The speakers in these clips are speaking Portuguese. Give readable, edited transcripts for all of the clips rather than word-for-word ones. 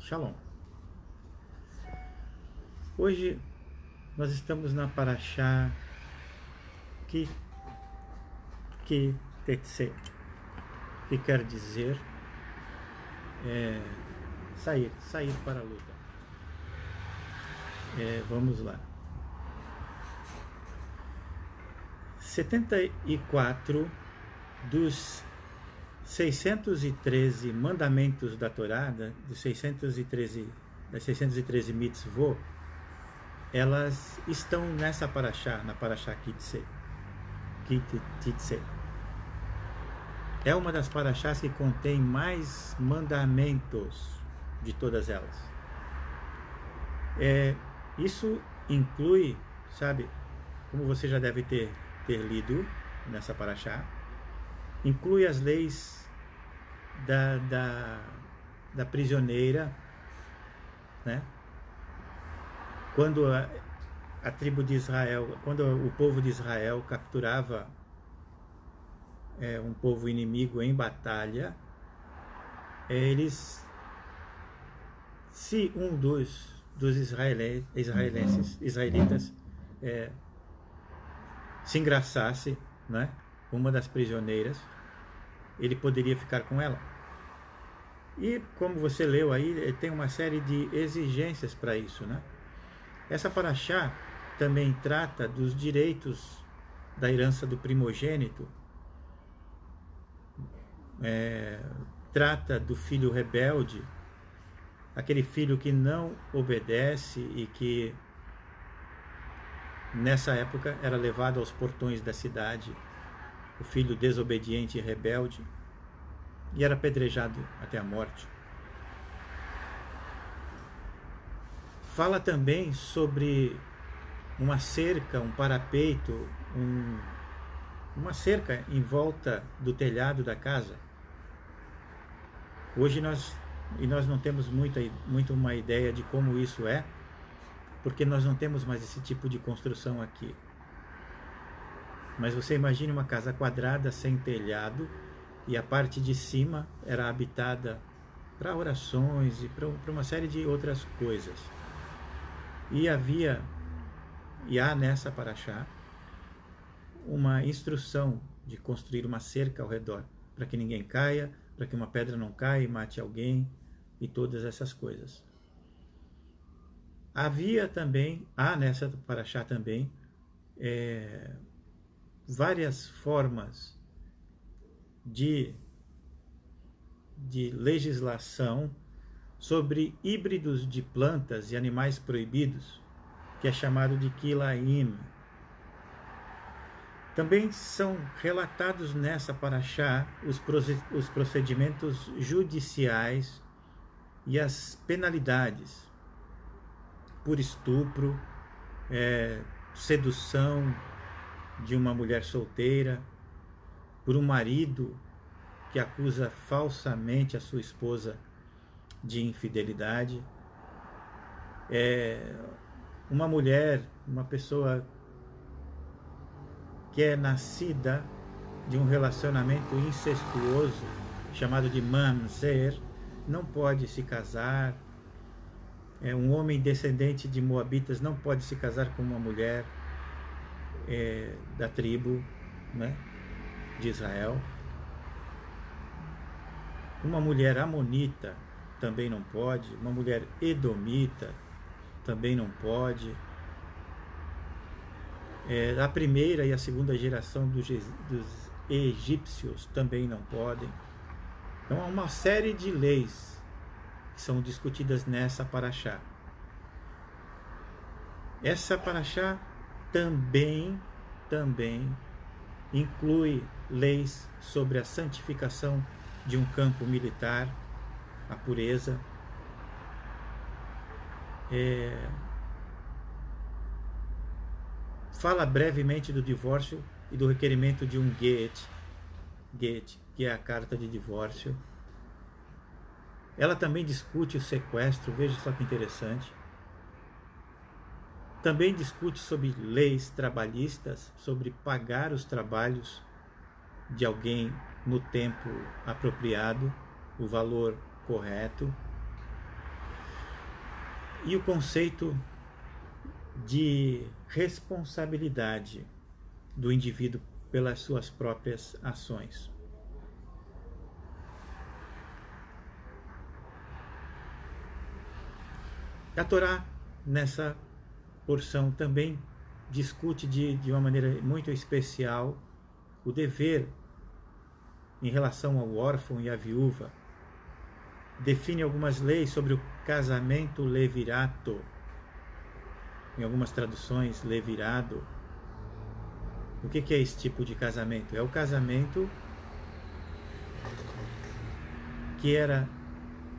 Shalom. Hoje nós estamos na Parashá Ki Tetse, que quer dizer sair para a luta. Vamos lá. 74 dos 613 mandamentos da Torá, das 613 mitzvot, elas estão nessa Parashá, na Parashá Ki Tetse. É uma das Parashás que contém mais mandamentos de todas elas. Isso inclui, sabe, como você já deve ter lido nessa Parashá, inclui as leis da prisioneira, né? Quando a tribo de Israel, quando o povo de Israel capturava um povo inimigo em batalha, se um dos israelitas se engraçasse, né, uma das prisioneiras, ele poderia ficar com ela. E como você leu aí, tem uma série de exigências para isso, né? Essa Parashá também trata dos direitos da herança do primogênito, trata do filho rebelde, aquele filho que não obedece e que nessa época era levado aos portões da cidade, o filho desobediente e rebelde, e era apedrejado até a morte. Fala também sobre uma cerca, um parapeito, uma cerca em volta do telhado da casa. Hoje nós não temos muito uma ideia de como isso é, porque nós não temos mais esse tipo de construção aqui. Mas você imagine uma casa quadrada sem telhado, e a parte de cima era habitada para orações e para uma série de outras coisas. E há nessa Parashá uma instrução de construir uma cerca ao redor, para que ninguém caia, para que uma pedra não caia e mate alguém, e todas essas coisas. Há nessa Parashá também várias formas de legislação sobre híbridos de plantas e animais proibidos, que é chamado de Kilaim. Também são relatados nessa Parashá os procedimentos judiciais e as penalidades por estupro, sedução de uma mulher solteira, por um marido que acusa falsamente a sua esposa de infidelidade, uma mulher, uma pessoa que é nascida de um relacionamento incestuoso, chamado de mamzer, não pode se casar. Um homem descendente de moabitas não pode se casar com uma mulher da tribo, né, de Israel. Uma mulher amonita também não pode, uma mulher edomita também não pode. A primeira e a segunda geração dos egípcios também não podem. Então há uma série de leis que são discutidas nessa Parashá. Essa Parashá também inclui leis sobre a santificação de um campo militar, a pureza. Fala brevemente do divórcio e do requerimento de um get, que é a carta de divórcio. Ela também discute o sequestro, veja só que interessante. Também discute sobre leis trabalhistas, sobre pagar os trabalhos de alguém no tempo apropriado, o valor correto. E o conceito de responsabilidade do indivíduo pelas suas próprias ações. A Torá, nessa porção, também discute de uma maneira muito especial o dever em relação ao órfão e à viúva. Define algumas leis sobre o casamento levirato. Em algumas traduções, levirado. O que é esse tipo de casamento? É o casamento que era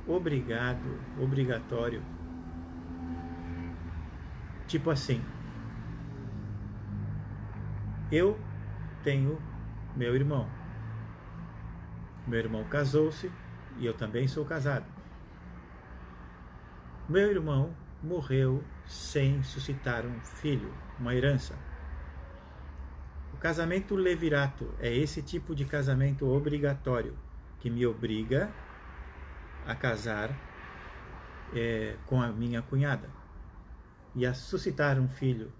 obrigatório. Tipo assim, eu tenho meu irmão. Meu irmão casou-se e eu também sou casado. Meu irmão morreu sem suscitar um filho, uma herança. O casamento levirato é esse tipo de casamento obrigatório que me obriga a casar com a minha cunhada e a suscitar um filho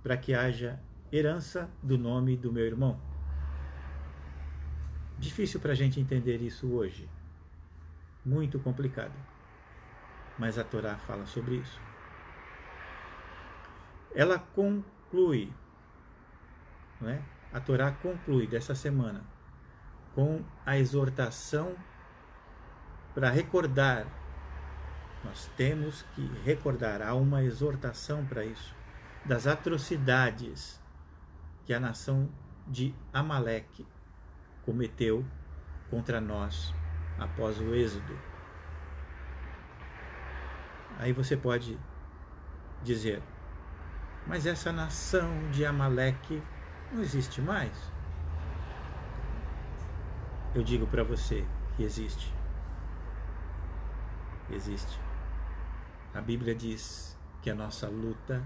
para que haja herança do nome do meu irmão. Difícil para a gente entender isso hoje. Muito complicado. Mas a Torá fala sobre isso. Ela conclui, não é? A Torá conclui dessa semana com a exortação para recordar. Nós temos que recordar, há uma exortação para isso, das atrocidades que a nação de Amaleque cometeu contra nós após o Êxodo. Aí você pode dizer, mas essa nação de Amaleque não existe mais. Eu digo para você que existe. Existe. A Bíblia diz que a nossa luta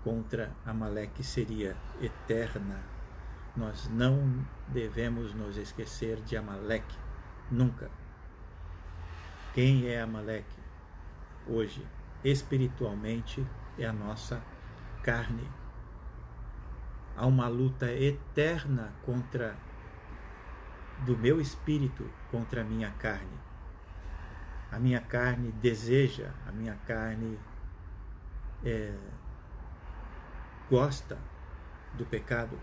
contra Amaleque seria eterna. Nós não devemos nos esquecer de Amaleque, nunca. Quem é Amaleque? Hoje, espiritualmente, é a nossa carne. Há uma luta eterna do meu espírito contra a minha carne. A minha carne deseja, a minha carne gosta do pecado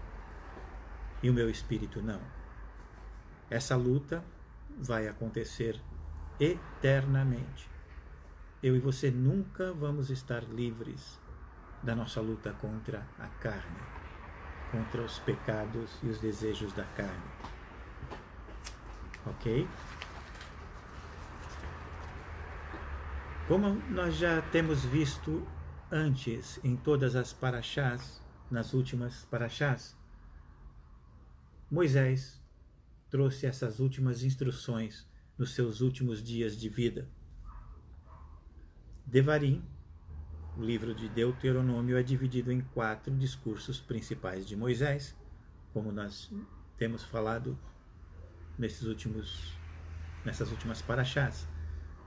e o meu espírito não. Essa luta vai acontecer eternamente. Eu e você nunca vamos estar livres da nossa luta contra a carne, contra os pecados e os desejos da carne. Ok? Como nós já temos visto antes em todas as paraxás, nas últimas paraxás, Moisés trouxe essas últimas instruções nos seus últimos dias de vida. Devarim, o livro de Deuteronômio, é dividido em 4 discursos principais de Moisés, como nós temos falado nessas últimas paraxás,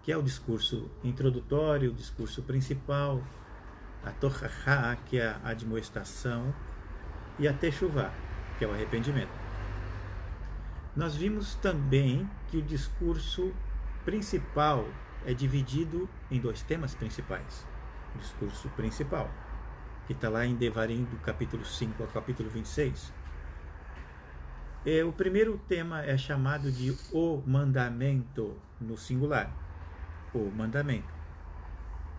que é o discurso introdutório, o discurso principal, a Torahá, que é a admoestação, e a Teshuvá, que é o arrependimento. Nós vimos também que o discurso principal é dividido em 2 temas principais. O discurso principal, que está lá em Devarim, do capítulo 5 ao capítulo 26. O primeiro tema é chamado de o mandamento, no singular. O mandamento,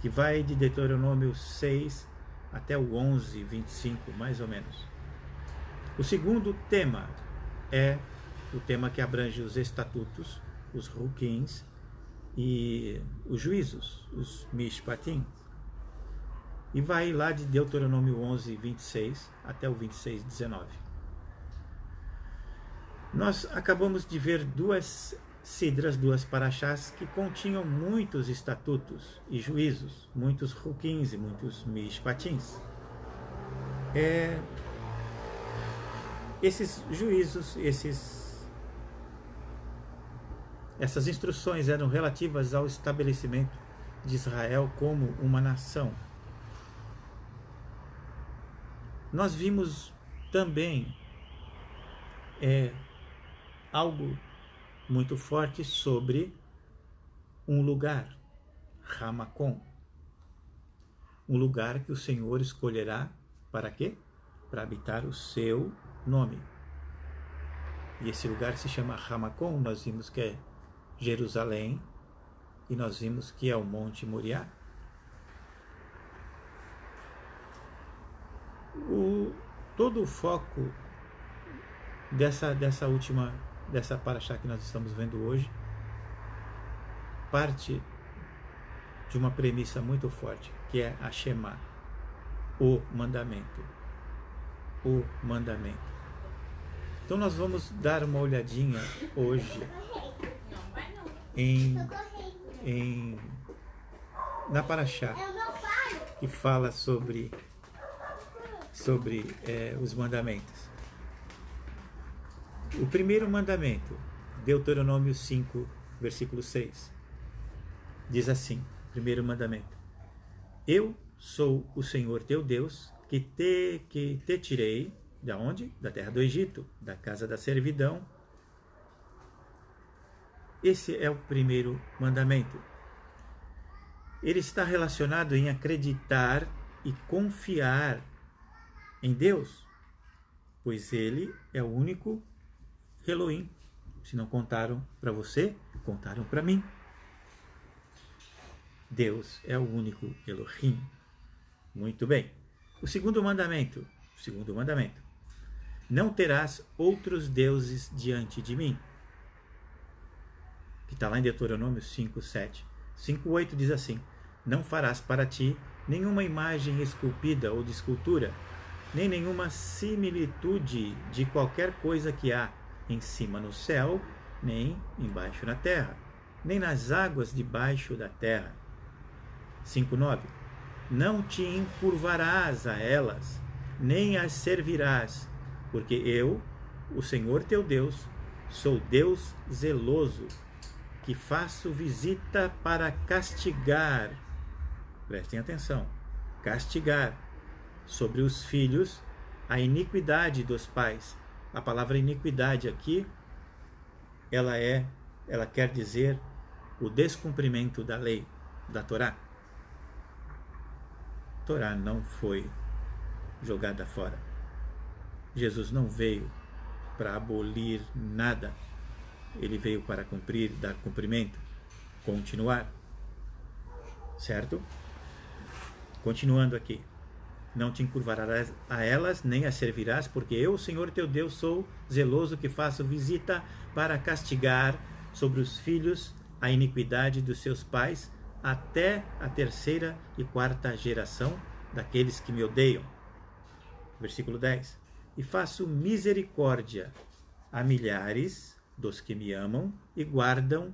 que vai de Deuteronômio 6 até o 11, 25, mais ou menos. O segundo tema é o tema que abrange os estatutos, os rukins e os juízos, os mishpatim. E vai lá de Deuteronômio 11, 26 até o 26, 19. Nós acabamos de ver 2 sidras, 2 paraxás que continham muitos estatutos e juízos, muitos rukins e muitos mishpatins. Esses juízos, essas instruções eram relativas ao estabelecimento de Israel como uma nação. Nós vimos também algo muito forte sobre um lugar, Ramacom, um lugar que o Senhor escolherá para quê? Para habitar o seu nome. E esse lugar se chama Ramacom. Nós vimos que é Jerusalém e nós vimos que é o Monte Moriá. Todo o foco dessa paraxá que nós estamos vendo hoje parte de uma premissa muito forte, que é a Shema, o mandamento. O mandamento. Então nós vamos dar uma olhadinha hoje na paraxá que fala sobre os mandamentos. O primeiro mandamento, Deuteronômio 5, versículo 6, diz assim, primeiro mandamento: Eu sou o Senhor teu Deus, que te tirei, da onde? Da terra do Egito, da casa da servidão. Esse é o primeiro mandamento. Ele está relacionado em acreditar e confiar em Deus, pois Ele é o único Elohim. Se não contaram para você, contaram para mim. Deus é o único Elohim. Muito bem. O segundo mandamento. Não terás outros deuses diante de mim. Que está lá em Deuteronômio 5:7. 5:8 diz assim: Não farás para ti nenhuma imagem esculpida ou de escultura, nem nenhuma similitude de qualquer coisa que há em cima no céu, nem embaixo na terra, nem nas águas debaixo da terra. 5:9. Não te encurvarás a elas, nem as servirás, porque eu, o Senhor teu Deus, sou Deus zeloso, que faço visita para castigar, prestem atenção, castigar sobre os filhos a iniquidade dos pais. A palavra iniquidade aqui, ela quer dizer o descumprimento da lei, da Torá. A Torá não foi jogada fora. Jesus não veio para abolir nada. Ele veio para cumprir, dar cumprimento, continuar. Certo? Continuando aqui. Não te encurvarás a elas, nem as servirás, porque eu, Senhor teu Deus, sou zeloso, que faço visita para castigar sobre os filhos a iniquidade dos seus pais, até a 3ª e 4ª geração daqueles que me odeiam. Versículo 10. E faço misericórdia a milhares dos que me amam e guardam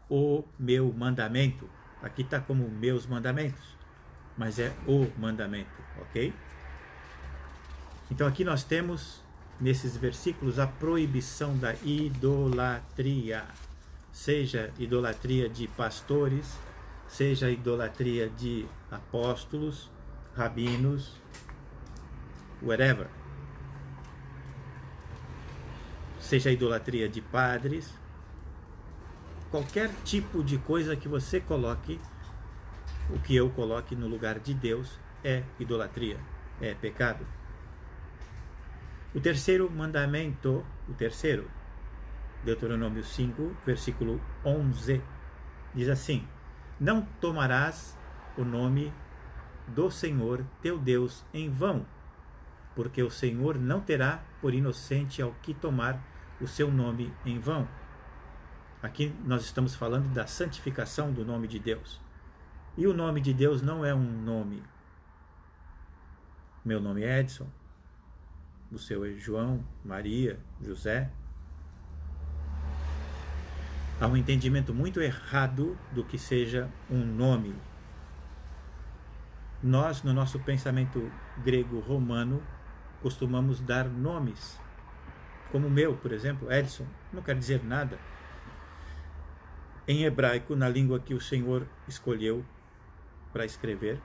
o meu mandamento. Aqui está como meus mandamentos, mas é o mandamento, ok? Então aqui nós temos, nesses versículos, a proibição da idolatria. Seja idolatria de pastores, seja idolatria de apóstolos, rabinos, whatever. Seja idolatria de padres, qualquer tipo de coisa que você coloque, o que eu coloque no lugar de Deus, é idolatria, é pecado. O terceiro mandamento, Deuteronômio 5, versículo 11, diz assim: Não tomarás o nome do Senhor teu Deus em vão, porque o Senhor não terá por inocente ao que tomar o seu nome em vão. Aqui nós estamos falando da santificação do nome de Deus. E o nome de Deus não é um nome. Meu nome é Edson, o seu é João, Maria, José. Há um entendimento muito errado do que seja um nome. Nós, no nosso pensamento grego-romano, costumamos dar nomes. Como o meu, por exemplo, Edson, não quer dizer nada. Em hebraico, na língua que o Senhor escolheu, para escrever.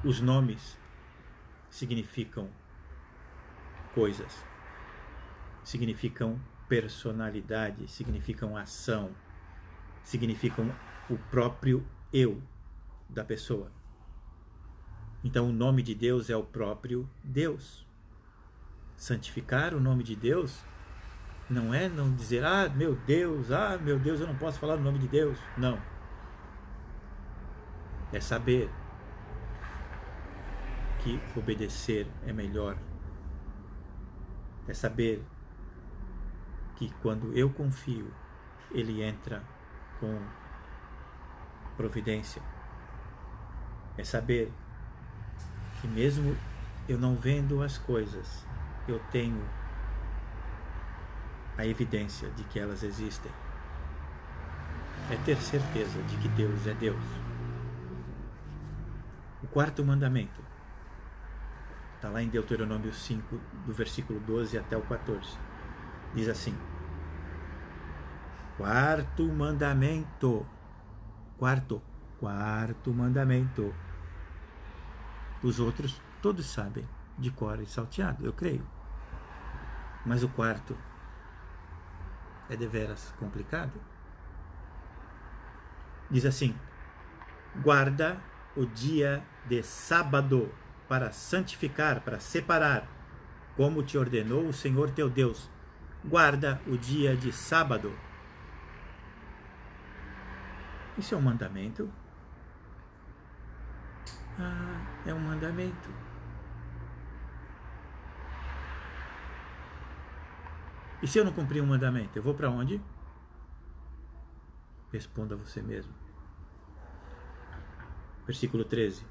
Os nomes significam coisas, significam personalidade, significam ação, significam o próprio eu da pessoa. Então o nome de Deus é o próprio Deus. Santificar o nome de Deus não é não dizer, meu Deus, eu não posso falar o nome de Deus. Não. É saber que obedecer é melhor. É saber que quando eu confio, Ele entra com providência. É saber que mesmo eu não vendo as coisas, eu tenho a evidência de que elas existem. É ter certeza de que Deus é Deus. O quarto mandamento está lá em Deuteronômio 5, do versículo 12 até o 14. Diz assim: quarto mandamento. Quarto mandamento. Os outros todos sabem, de cor e salteado, eu creio. Mas o quarto é deveras complicado. Diz assim: guarda o dia de sábado para santificar, para separar, como te ordenou o Senhor teu Deus. Guarda o dia de sábado. Isso é um mandamento? É um mandamento. E se eu não cumprir um mandamento, eu vou para onde? Responda você mesmo. Versículo 13.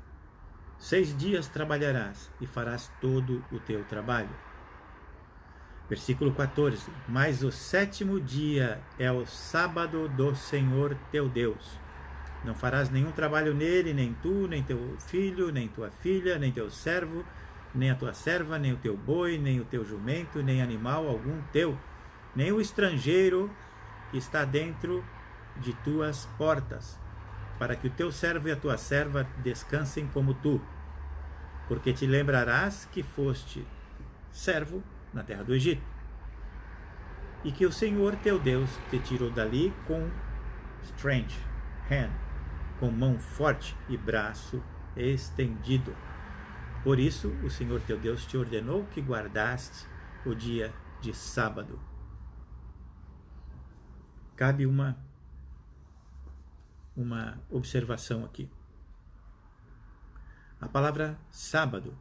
6 dias trabalharás e farás todo o teu trabalho. Versículo 14. Mas o 7º dia é o sábado do Senhor teu Deus. Não farás nenhum trabalho nele, nem tu, nem teu filho, nem tua filha, nem teu servo, nem a tua serva, nem o teu boi, nem o teu jumento, nem animal algum teu, nem o estrangeiro que está dentro de tuas portas, para que o teu servo e a tua serva descansem como tu. Porque te lembrarás que foste servo na terra do Egito, e que o Senhor teu Deus te tirou dali com strength, hand, com mão forte e braço estendido. Por isso o Senhor teu Deus te ordenou que guardaste o dia de sábado. Cabe uma observação aqui. A palavra sábado,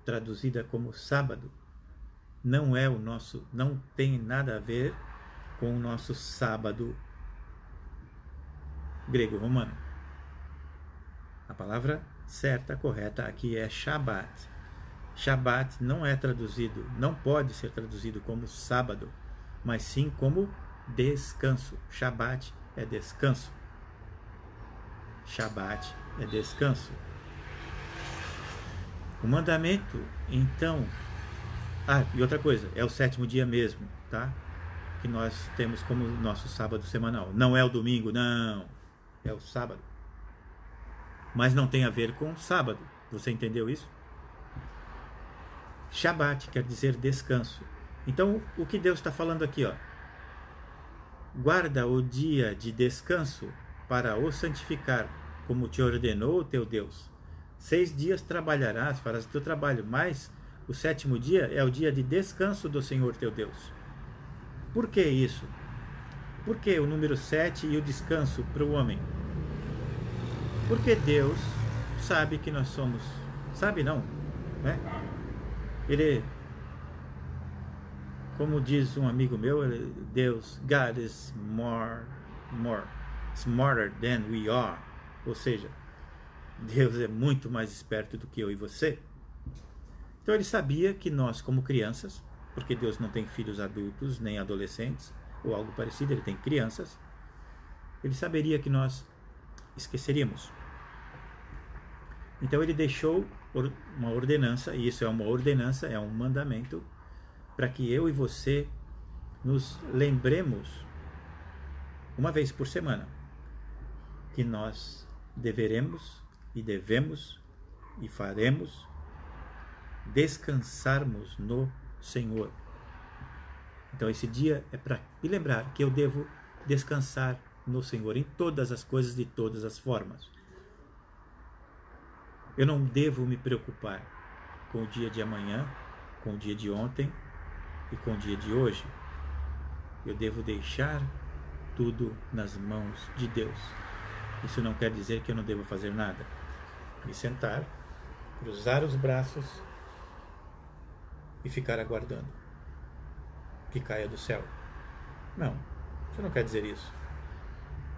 traduzida como sábado, não tem nada a ver com o nosso sábado grego-romano. A palavra certa, correta aqui é Shabat. Shabat não é traduzido, não pode ser traduzido como sábado, mas sim como descanso. Shabat é descanso. Shabat é descanso. O mandamento, então... e outra coisa, é o 7º dia mesmo, tá? Que nós temos como nosso sábado semanal. Não é o domingo, não. É o sábado. Mas não tem a ver com sábado. Você entendeu isso? Shabat quer dizer descanso. Então, o que Deus está falando aqui, guarda o dia de descanso para o santificar, como te ordenou o teu Deus. 6 dias trabalharás, farás o teu trabalho, mas o 7º dia é o dia de descanso do Senhor teu Deus. Por que isso? Por que o número 7 e o descanso para o homem? Porque Deus sabe que nós somos... Sabe não, né? Ele... Como diz um amigo meu, Deus, God is more smarter than we are. Ou seja, Deus é muito mais esperto do que eu e você. Então ele sabia que nós, como crianças, porque Deus não tem filhos adultos nem adolescentes, ou algo parecido, ele tem crianças, ele saberia que nós esqueceríamos. Então ele deixou uma ordenança, e isso é uma ordenança, é um mandamento, para que eu e você nos lembremos, uma vez por semana, que nós deveremos e devemos e faremos descansarmos no Senhor. Então esse dia é para me lembrar que eu devo descansar no Senhor em todas as coisas, de todas as formas. Eu não devo me preocupar com o dia de amanhã, com o dia de ontem e com o dia de hoje. Eu devo deixar tudo nas mãos de Deus. Isso não quer dizer que eu não devo fazer nada. Me sentar, cruzar os braços e ficar aguardando que caia do céu. Não, isso não quer dizer isso.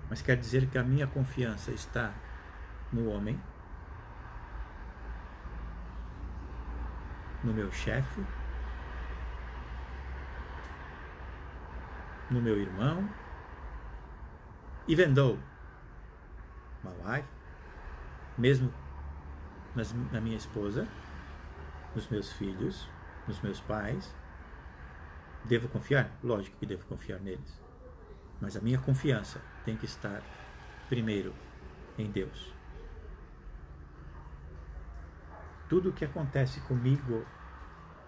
Mas quer dizer que a minha confiança está no homem, no meu chefe, no meu irmão, even though my wife, mesmo na minha esposa, nos meus filhos, nos meus pais. Devo confiar? Lógico que devo confiar neles. Mas a minha confiança tem que estar primeiro em Deus. Tudo o que acontece comigo,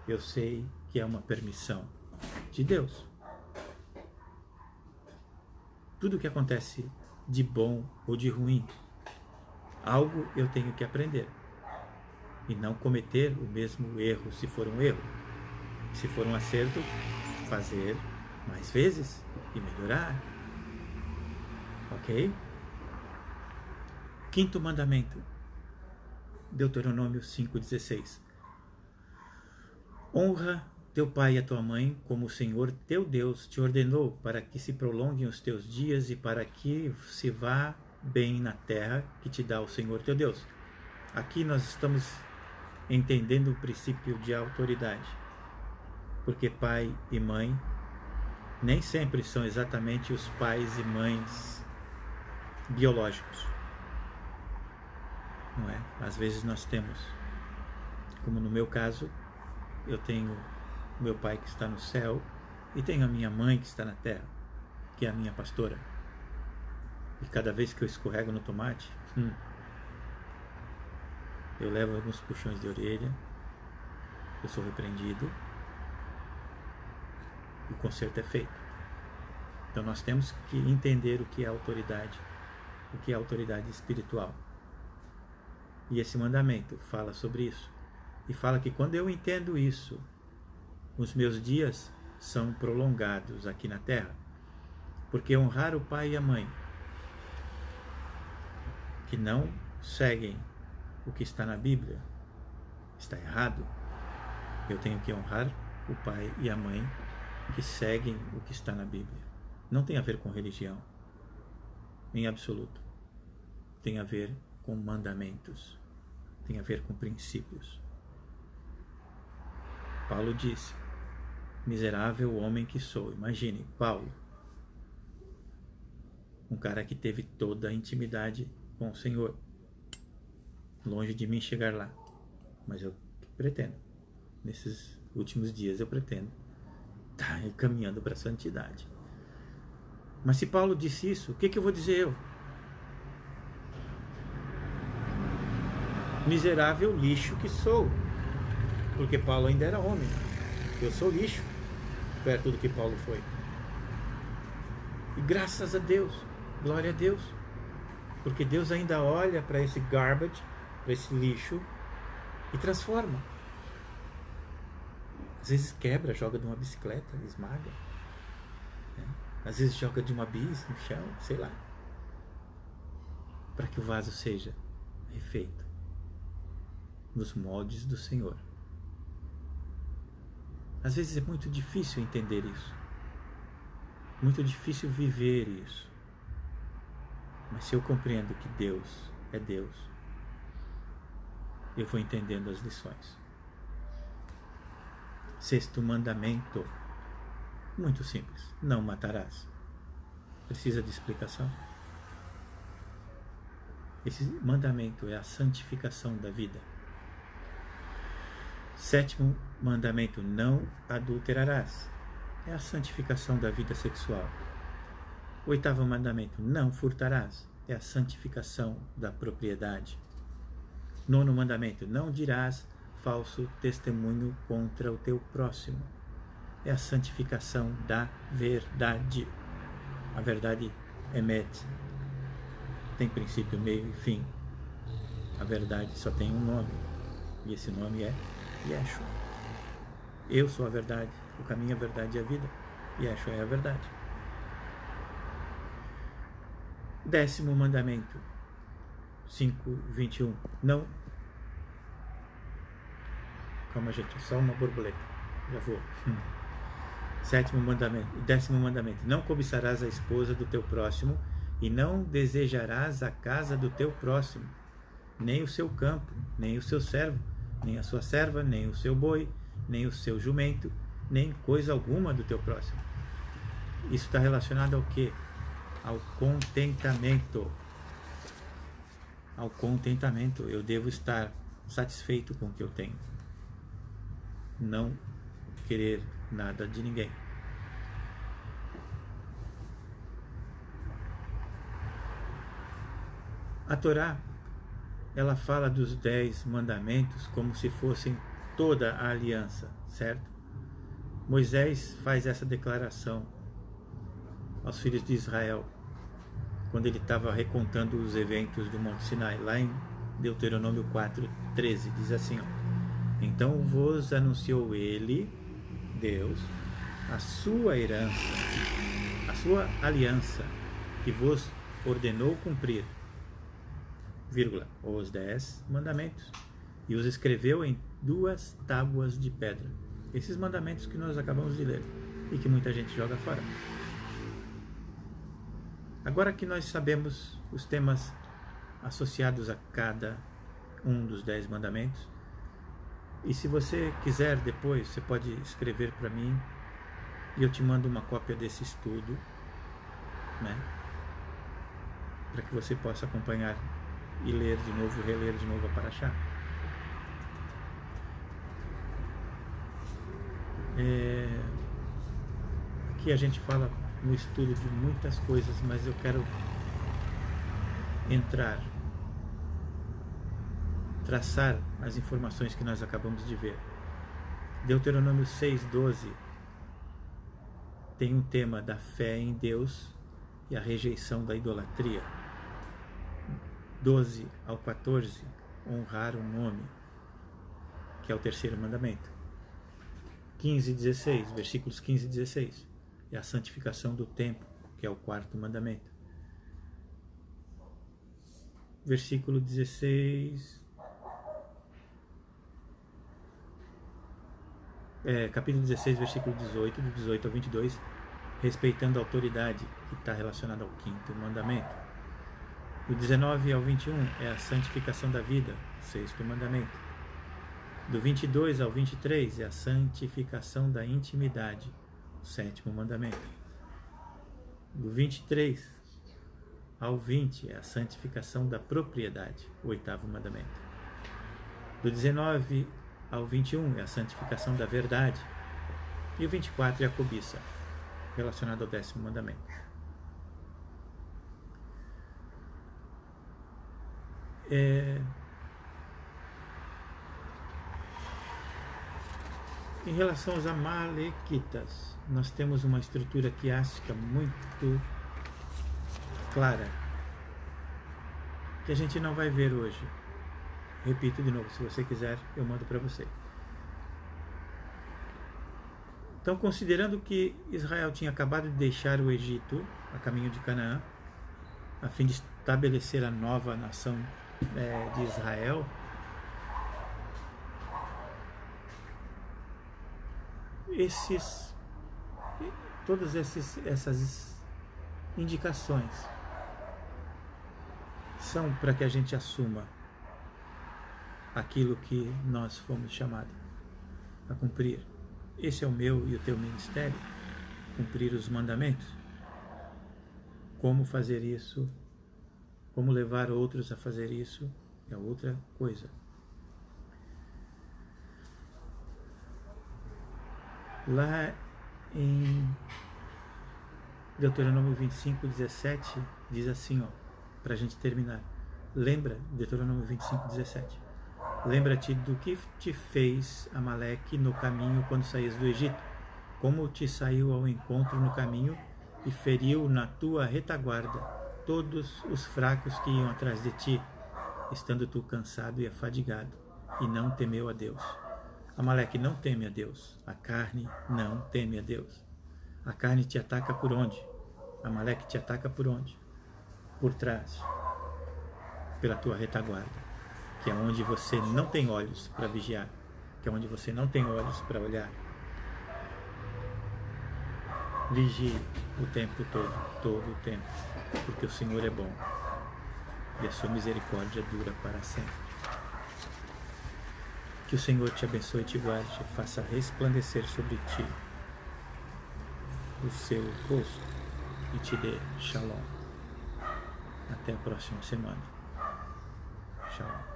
eu sei que é uma permissão de Deus. Tudo o que acontece de bom ou de ruim, algo eu tenho que aprender. E não cometer o mesmo erro se for um erro. Se for um acerto, fazer mais vezes e melhorar. Ok? Quinto mandamento. Deuteronômio 5,16. Honra teu pai e a tua mãe, como o Senhor teu Deus te ordenou, para que se prolonguem os teus dias e para que se vá bem na terra que te dá o Senhor teu Deus. Aqui nós estamos entendendo o princípio de autoridade. Porque pai e mãe nem sempre são exatamente os pais e mães biológicos. Não é? Às vezes nós temos, como no meu caso, eu tenho meu pai que está no céu e tenho a minha mãe que está na terra, que é a minha pastora. E cada vez que eu escorrego no tomate, eu levo alguns puxões de orelha, eu sou repreendido, o conserto é feito. Então nós temos que entender o que é autoridade, o que é autoridade espiritual. E esse mandamento fala sobre isso. E fala que quando eu entendo isso, os meus dias são prolongados aqui na terra. Porque honrar o pai e a mãe, que não seguem o que está na Bíblia, está errado. Eu tenho que honrar o pai e a mãe que seguem o que está na Bíblia. Não tem a ver com religião, em absoluto. Tem a ver com mandamentos, tem a ver com princípios. Paulo disse: miserável homem que sou. Imagine, Paulo, um cara que teve toda a intimidade com o Senhor. Longe de mim chegar lá, mas eu pretendo, nesses últimos dias eu pretendo estar caminhando para a santidade. Mas se Paulo disse isso, o que eu vou dizer eu? Miserável lixo que sou, porque Paulo ainda era homem. Eu sou lixo perto do que Paulo foi. E graças a Deus, glória a Deus, porque Deus ainda olha para esse garbage, para esse lixo e transforma. Às vezes quebra, joga de uma bicicleta, esmaga, né? Às vezes joga de uma bis no chão, sei lá, para que o vaso seja refeito nos moldes do Senhor. Às vezes é muito difícil entender isso, muito difícil viver isso, mas se eu compreendo que Deus é Deus, eu vou entendendo as lições. Sexto mandamento, muito simples: não matarás. Precisa de explicação? Esse mandamento é a santificação da vida. Sétimo mandamento: não adulterarás. É a santificação da vida sexual. Oitavo mandamento: não furtarás. é a santificação da propriedade. 9º mandamento, não dirás falso testemunho contra o teu próximo. É a santificação da verdade. A verdade emet. Tem princípio, meio e fim. A verdade só tem um nome. E esse nome é Yeshua. Eu sou a verdade. O caminho, a verdade e a vida. Yeshua é a verdade. 10º mandamento. 5:21. Não. Calma, gente. Só uma borboleta. Já vou. 7º mandamento. 10º mandamento. Não cobiçarás a esposa do teu próximo e não desejarás a casa do teu próximo, nem o seu campo, nem o seu servo, nem a sua serva, nem o seu boi, nem o seu jumento, nem coisa alguma do teu próximo. Isso está relacionado ao quê? Ao contentamento. Ao contentamento. Eu devo estar satisfeito com o que eu tenho. Não querer nada de ninguém. A Torá, ela fala dos 10 mandamentos como se fossem toda a aliança, certo? Moisés faz essa declaração aos filhos de Israel, quando ele estava recontando os eventos do Monte Sinai, lá em Deuteronômio 4:13, diz assim, ó, então vos anunciou ele, Deus, a sua herança, a sua aliança, que vos ordenou cumprir, vírgula, os 10 mandamentos, e os escreveu em 2 tábuas de pedra. Esses mandamentos que nós acabamos de ler e que muita gente joga fora. Agora que nós sabemos os temas associados a cada um dos 10 mandamentos, e se você quiser depois, você pode escrever para mim e eu te mando uma cópia desse estudo, né? Para que você possa acompanhar e ler de novo, reler de novo a Parashá. Aqui a gente fala no estudo de muitas coisas, mas eu quero traçar as informações que nós acabamos de ver. Deuteronômio 6:12 tem um tema da fé em Deus e a rejeição da idolatria. 12 ao 14, honrar o nome, que é o 3º mandamento. 15:16, versículos 15 e 16, é a santificação do templo, que é o 4º mandamento. Versículo 16, capítulo 16, versículo 18, do 18 ao 22, respeitando a autoridade, que está relacionada ao 5º mandamento. Do 19 ao 21 é a santificação da vida, 6º mandamento. Do 22 ao 23 é a santificação da intimidade, 7º mandamento. Do 23 ao 20 é a santificação da propriedade, 8º mandamento. Do 19 ao 21 é a santificação da verdade. E o 24 é a cobiça, relacionado ao 10º mandamento. Em relação aos amalequitas, nós temos uma estrutura quiástica muito clara, que a gente não vai ver hoje. Repito de novo, se você quiser, eu mando para você. Então, considerando que Israel tinha acabado de deixar o Egito, a caminho de Canaã, a fim de estabelecer a nova nação de Israel, todas essas indicações são para que a gente assuma aquilo que nós fomos chamados a cumprir. Esse é o meu e o teu ministério, cumprir os mandamentos. Como fazer isso, como levar outros a fazer isso, é outra coisa. Lá em Deuteronômio 25:17 diz assim, ó, para a gente terminar. Lembra, Deuteronômio 25, 17. Lembra-te do que te fez Amaleque no caminho quando saías do Egito, como te saiu ao encontro no caminho e feriu na tua retaguarda todos os fracos que iam atrás de ti, estando tu cansado e afadigado, e não temeu a Deus. Amaleque não teme a Deus, a carne não teme a Deus. A carne te ataca por onde? Amaleque te ataca por onde? Por trás, pela tua retaguarda, que é onde você não tem olhos para vigiar, que é onde você não tem olhos para olhar. Vigie o tempo todo o tempo, porque o Senhor é bom e a sua misericórdia dura para sempre. Que o Senhor te abençoe e te guarde, faça resplandecer sobre ti o seu rosto e te dê shalom. Até a próxima semana. Shalom.